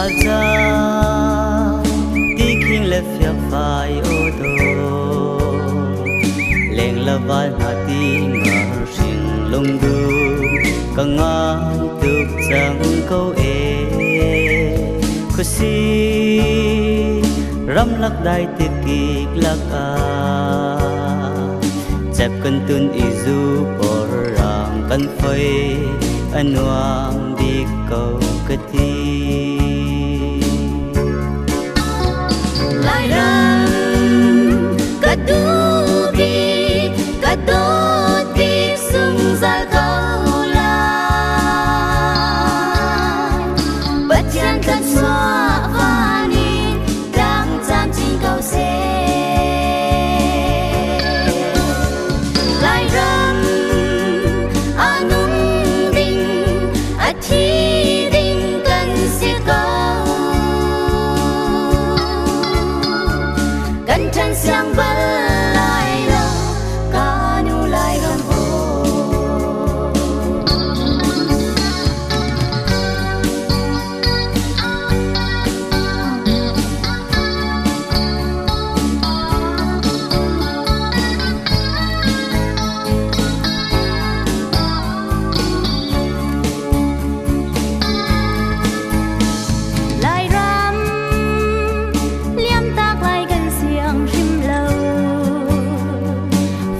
aja ti khinh le phiak phai ô tô leng la vai ha ti ngar sing lung du ka ngai tuk chang câu e khu si ram lak dai ti kik lak a chep kan tun izu por rang kan phơi anuang di câu kati lai ram kadubi kadoti sung za câu la bất chân kan xóa vani đang chạm trên câu xe lai ram anung ding athi ding kan si câu kan chân sang bal lai lo kanu lai ram ho lai ram liam tak lai kan siang rim lo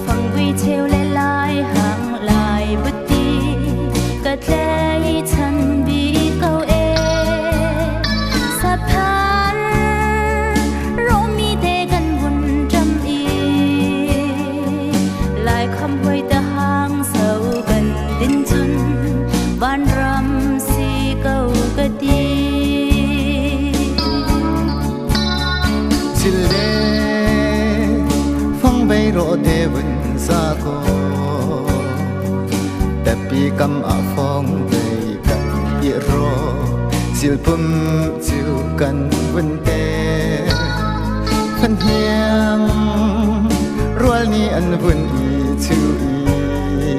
phang vi cheu le lai hang lai buti ka tlei chan bi câu e sa phan ro mi te kan bun trăm i lai kham hoi ta hang sau kan din chun van ram si câu ka ti chile phong bay ro te vun sa ko tapi kam a phong bay kan i ro sil pum chiu kan vun te phan hiang rual ni an vun i chu i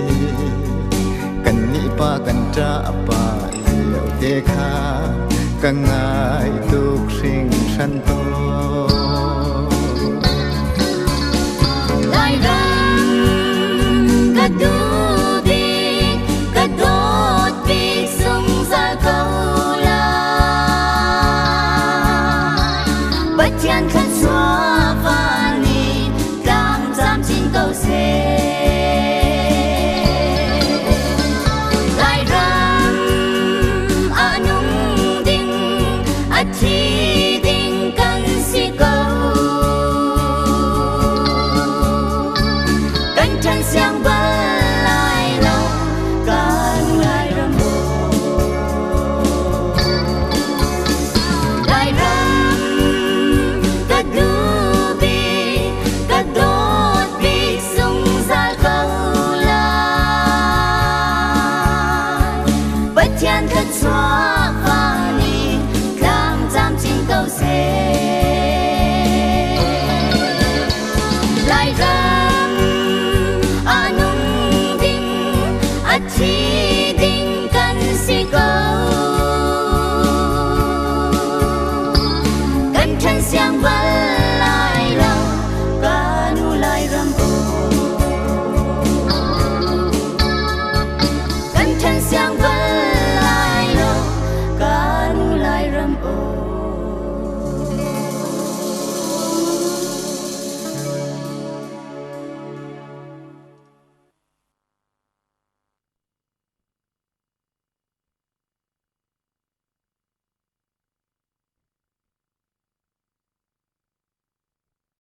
kan ni pa kan tra pa leo te kha ka ngai tuk sing san to lai ram kadu